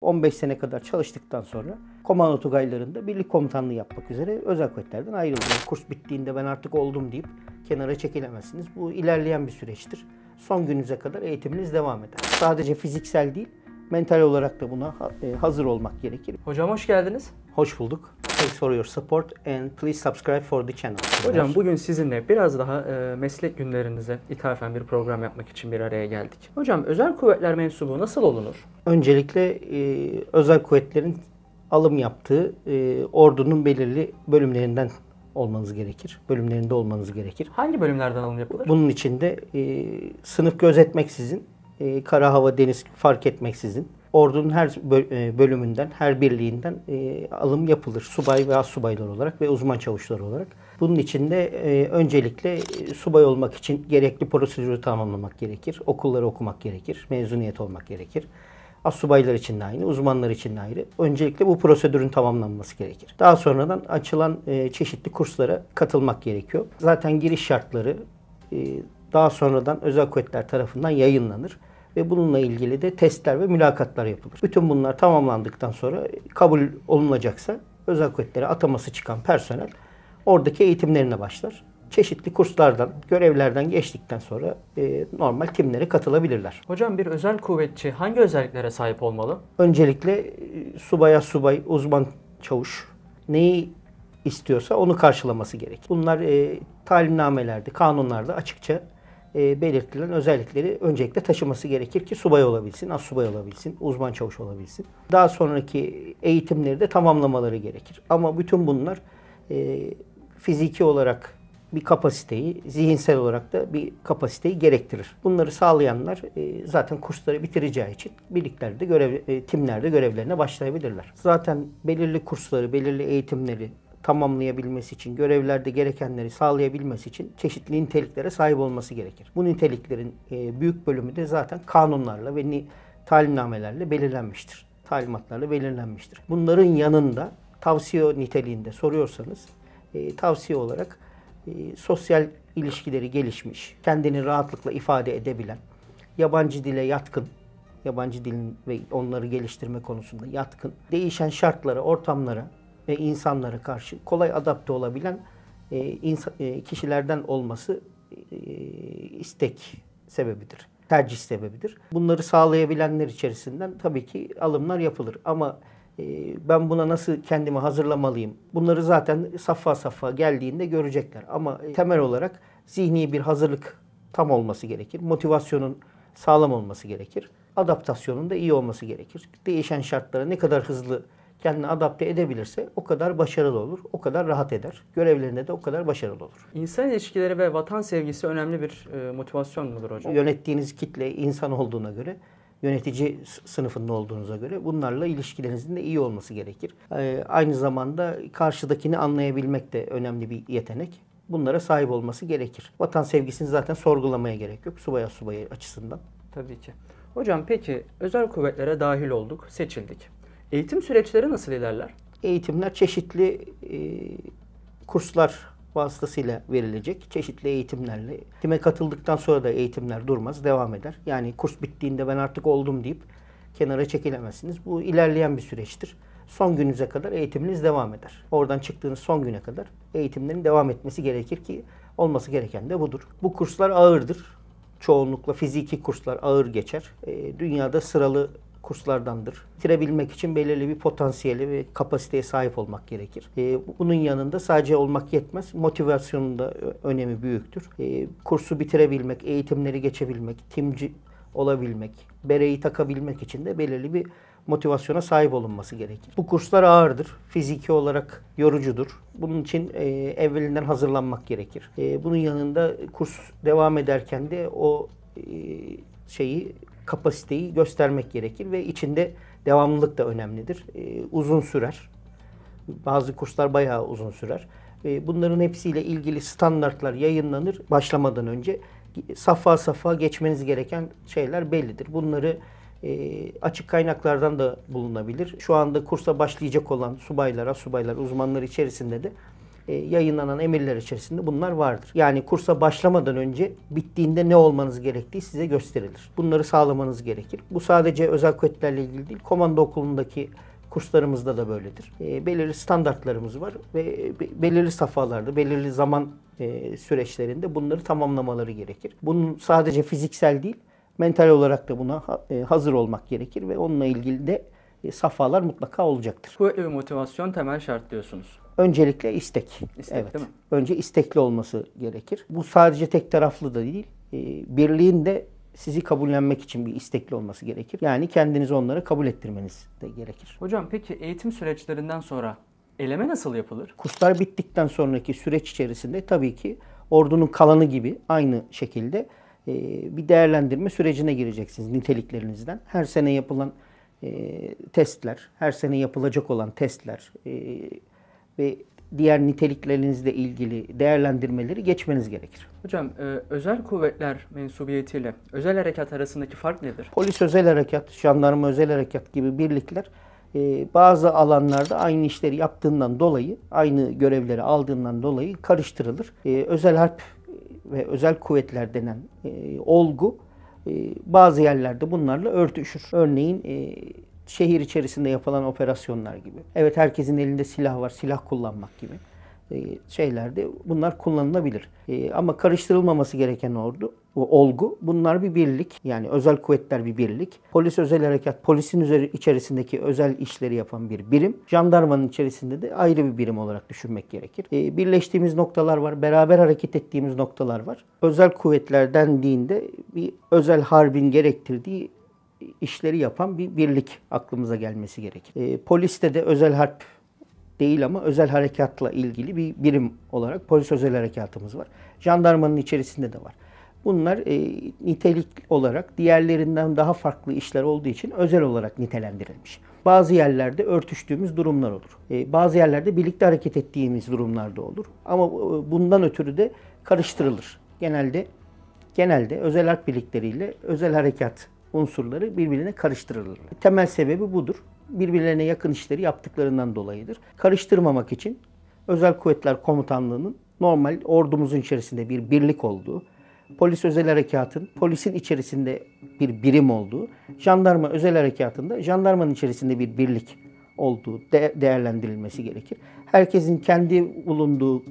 15 sene kadar çalıştıktan sonra komando tugaylarında birlik komutanlığı yapmak üzere özel kuvvetlerden ayrıldım. Kurs bittiğinde ben artık oldum deyip kenara çekilemezsiniz. Bu ilerleyen bir süreçtir. Son gününüze kadar eğitiminiz devam eder. Sadece fiziksel değil, mental olarak da buna hazır olmak gerekir. Hocam hoş geldiniz. Hoş bulduk. Thanks for your support and please subscribe for the channel. Hocam bugün sizinle biraz daha meslek günlerinize ithafen bir program yapmak için bir araya geldik. Hocam özel kuvvetler mensubu nasıl olunur? Öncelikle özel kuvvetlerin alım yaptığı ordunun belirli bölümlerinden olmanız gerekir. Bölümlerinde olmanız gerekir. Hangi bölümlerden alım yapılır? Bunun içinde sınıf gözetmeksizin, kara, hava, deniz fark etmeksizin ordunun her bölümünden, her birliğinden alım yapılır. Subay ve astsubaylar olarak ve uzman çavuşlar olarak. Bunun için de öncelikle subay olmak için gerekli prosedürü tamamlamak gerekir. Okulları okumak gerekir. Mezuniyet olmak gerekir. Astsubaylar için de aynı, uzmanlar için de ayrı. Öncelikle bu prosedürün tamamlanması gerekir. Daha sonradan açılan çeşitli kurslara katılmak gerekiyor. Zaten giriş şartları daha sonradan özel kuvvetler tarafından yayınlanır. Ve bununla ilgili de testler ve mülakatlar yapılır. Bütün bunlar tamamlandıktan sonra kabul olunacaksa özel kuvvetlere ataması çıkan personel oradaki eğitimlerine başlar. Çeşitli kurslardan, görevlerden geçtikten sonra normal timlere katılabilirler. Hocam bir özel kuvvetçi hangi özelliklere sahip olmalı? Öncelikle subaya subay, uzman çavuş neyi istiyorsa onu karşılaması gerekir. Bunlar talimnamelerde, kanunlarda açıkça belirtilen özellikleri öncelikle taşıması gerekir ki subay olabilsin, astsubay olabilsin, uzman çavuş olabilsin. Daha sonraki eğitimleri de tamamlamaları gerekir. Ama bütün bunlar fiziki olarak bir kapasiteyi, zihinsel olarak da bir kapasiteyi gerektirir. Bunları sağlayanlar zaten kursları bitireceği için birliklerde, timlerde görevlerine başlayabilirler. Zaten belirli kursları, belirli eğitimleri tamamlayabilmesi için, görevlerde gerekenleri sağlayabilmesi için çeşitli niteliklere sahip olması gerekir. Bu niteliklerin büyük bölümü de zaten kanunlarla ve talimnamelerle belirlenmiştir. Talimatlarla belirlenmiştir. Bunların yanında tavsiye niteliğinde soruyorsanız, tavsiye olarak sosyal ilişkileri gelişmiş, kendini rahatlıkla ifade edebilen, yabancı dile yatkın, yabancı dilin ve onları geliştirme konusunda yatkın, değişen şartlara, ortamlara ve insanlara karşı kolay adapte olabilen kişilerden olması istek sebebidir, tercih sebebidir. Bunları sağlayabilenler içerisinden tabii ki alımlar yapılır. Ama ben buna nasıl kendimi hazırlamalıyım? Bunları zaten safha safha geldiğinde görecekler. Ama temel olarak zihni bir hazırlık tam olması gerekir. Motivasyonun sağlam olması gerekir. Adaptasyonun da iyi olması gerekir. Değişen şartlara ne kadar hızlı kendini adapte edebilirse o kadar başarılı olur, o kadar rahat eder. Görevlerinde de o kadar başarılı olur. İnsan ilişkileri ve vatan sevgisi önemli bir motivasyon mudur hocam? Yönettiğiniz kitle insan olduğuna göre, yönetici sınıfında olduğunuza göre bunlarla ilişkilerinizin de iyi olması gerekir. Aynı zamanda karşıdakini anlayabilmek de önemli bir yetenek. Bunlara sahip olması gerekir. Vatan sevgisini zaten sorgulamaya gerek yok subay açısından. Tabii ki. Hocam peki özel kuvvetlere dahil olduk, seçildik. Eğitim süreçleri nasıl ilerler? Eğitimler çeşitli kurslar vasıtasıyla verilecek. Çeşitli eğitimlerle. Time katıldıktan sonra da eğitimler durmaz, devam eder. Yani kurs bittiğinde ben artık oldum deyip kenara çekilemezsiniz. Bu ilerleyen bir süreçtir. Son gününüze kadar eğitiminiz devam eder. Oradan çıktığınız son güne kadar eğitimlerin devam etmesi gerekir ki olması gereken de budur. Bu kurslar ağırdır. Çoğunlukla fiziki kurslar ağır geçer. Dünyada sıralı kurslardandır. Bitirebilmek için belirli bir potansiyeli ve kapasiteye sahip olmak gerekir. Bunun yanında sadece olmak yetmez. Motivasyonun da önemi büyüktür. Kursu bitirebilmek, eğitimleri geçebilmek, timci olabilmek, bereyi takabilmek için de belirli bir motivasyona sahip olunması gerekir. Bu kurslar ağırdır. Fiziki olarak yorucudur. Bunun için evvelinden hazırlanmak gerekir. Bunun yanında kurs devam ederken de o kapasiteyi göstermek gerekir ve içinde devamlılık da önemlidir. Uzun sürer. Bazı kurslar bayağı uzun sürer. Bunların hepsiyle ilgili standartlar yayınlanır. Başlamadan önce safha safha geçmeniz gereken şeyler bellidir. Bunları açık kaynaklardan da bulunabilir. Şu anda kursa başlayacak olan subaylar, astsubaylar, uzmanlar içerisinde de yayınlanan emirler içerisinde bunlar vardır. Yani kursa başlamadan önce bittiğinde ne olmanız gerektiği size gösterilir. Bunları sağlamanız gerekir. Bu sadece özel kuvvetlerle ilgili değil, komando okulundaki kurslarımızda da böyledir. Belirli standartlarımız var ve belirli safhalarda, belirli zaman süreçlerinde bunları tamamlamaları gerekir. Bunun sadece fiziksel değil, mental olarak da buna hazır olmak gerekir ve onunla ilgili de safhalar mutlaka olacaktır. Kuvvetli bir motivasyon temel şart diyorsunuz. Öncelikle istek. İstek, Evet. değil mi? Önce istekli olması gerekir. Bu sadece tek taraflı da değil, birliğin de sizi kabullenmek için bir istekli olması gerekir. Yani kendinizi onlara kabul ettirmeniz de gerekir. Hocam peki eğitim süreçlerinden sonra eleme nasıl yapılır? Kurslar bittikten sonraki süreç içerisinde tabii ki ordunun kalanı gibi aynı şekilde bir değerlendirme sürecine gireceksiniz niteliklerinizden. Her sene yapılan testler, her sene yapılacak olan testler ve diğer niteliklerinizle ilgili değerlendirmeleri geçmeniz gerekir. Hocam özel kuvvetler mensubiyetiyle özel harekat arasındaki fark nedir? Polis özel harekat, jandarma özel harekat gibi birlikler bazı alanlarda aynı işleri yaptığından dolayı, aynı görevleri aldığından dolayı karıştırılır. Özel harp ve özel kuvvetler denen olgu bazı yerlerde bunlarla örtüşür. Örneğin şehir içerisinde yapılan operasyonlar gibi. Evet, herkesin elinde silah var, silah kullanmak gibi şeylerde bunlar kullanılabilir. Ama karıştırılmaması gereken olgu bunlar bir birlik. Yani özel kuvvetler bir birlik. Polis özel harekat, polisin içerisindeki özel işleri yapan bir birim. Jandarmanın içerisinde de ayrı bir birim olarak düşünmek gerekir. Birleştiğimiz noktalar var, beraber hareket ettiğimiz noktalar var. Özel kuvvetler dendiğinde bir özel harbin gerektirdiği işleri yapan bir birlik aklımıza gelmesi gerekir. Poliste de özel harp değil ama özel harekatla ilgili bir birim olarak polis özel harekatımız var. Jandarmanın içerisinde de var. Bunlar nitelik olarak diğerlerinden daha farklı işler olduğu için özel olarak nitelendirilmiş. Bazı yerlerde örtüştüğümüz durumlar olur. Bazı yerlerde birlikte hareket ettiğimiz durumlar da olur. Ama bundan ötürü de karıştırılır. Genelde özel harp birlikleriyle özel harekat unsurları birbirine karıştırılır. Temel sebebi budur. Birbirlerine yakın işleri yaptıklarından dolayıdır. Karıştırmamak için Özel Kuvvetler Komutanlığı'nın normal ordumuzun içerisinde bir birlik olduğu, polis özel harekatın polisin içerisinde bir birim olduğu, jandarma özel harekatında jandarmanın içerisinde bir birlik olduğu değerlendirilmesi gerekir. Herkesin kendi bulunduğu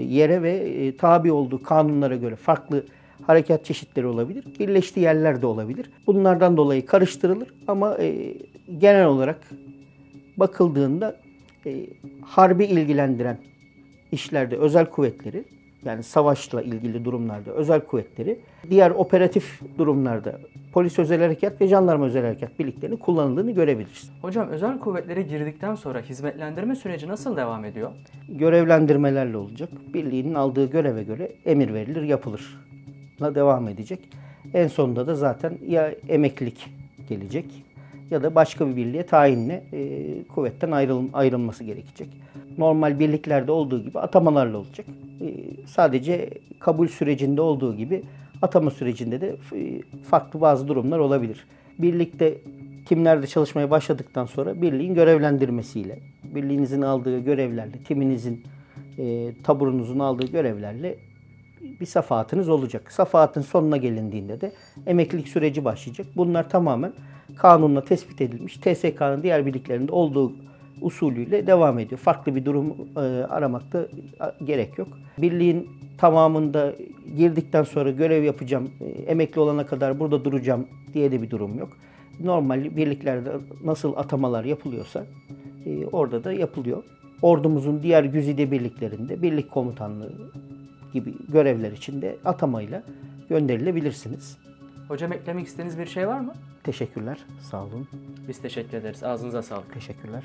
yere ve tabi olduğu kanunlara göre farklı harekat çeşitleri olabilir. Birleştiği yerler de olabilir. Bunlardan dolayı karıştırılır ama genel olarak bakıldığında harbi ilgilendiren işlerde özel kuvvetleri, yani savaşla ilgili durumlarda özel kuvvetleri, diğer operatif durumlarda polis özel harekat ve jandarma özel harekat birliklerinin kullanıldığını görebiliriz. Hocam özel kuvvetlere girdikten sonra hizmetlendirme süreci nasıl devam ediyor? Görevlendirmelerle olacak. Birliğin aldığı göreve göre emir verilir, yapılır. Devam edecek. En sonunda da zaten ya emeklilik gelecek ya da başka bir birliğe tayinle kuvvetten ayrılması gerekecek. Normal birliklerde olduğu gibi atamalarla olacak. Sadece kabul sürecinde olduğu gibi atama sürecinde de farklı bazı durumlar olabilir. Birlikte timlerde çalışmaya başladıktan sonra birliğin görevlendirmesiyle, birliğinizin aldığı görevlerle, timinizin, taburunuzun aldığı görevlerle bir safahatınız olacak. Safahatın sonuna gelindiğinde de emeklilik süreci başlayacak. Bunlar tamamen kanunla tespit edilmiş, TSK'nın diğer birliklerinde olduğu usulüyle devam ediyor. Farklı bir durum aramakta gerek yok. Birliğin tamamında girdikten sonra görev yapacağım, emekli olana kadar burada duracağım diye de bir durum yok. Normal birliklerde nasıl atamalar yapılıyorsa orada da yapılıyor. Ordumuzun diğer güzide birliklerinde birlik komutanlığı gibi görevler için de atamayla gönderilebilirsiniz. Hocam eklemek istediğiniz bir şey var mı? Teşekkürler. Sağ olun. Biz teşekkür ederiz. Ağzınıza sağlık. Teşekkürler.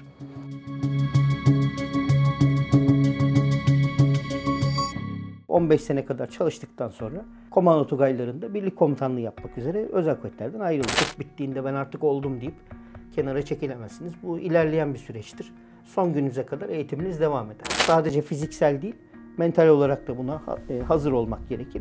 ...15 sene kadar çalıştıktan sonra komando tugaylarında birlik komutanlığı yapmak üzere özel kuvvetlerden ayrıldım. Bittiğinde ben artık oldum deyip kenara çekilemezsiniz. Bu ilerleyen bir süreçtir. Son gününüze kadar eğitiminiz devam eder. Sadece fiziksel değil, mental olarak da buna hazır olmak gerekir.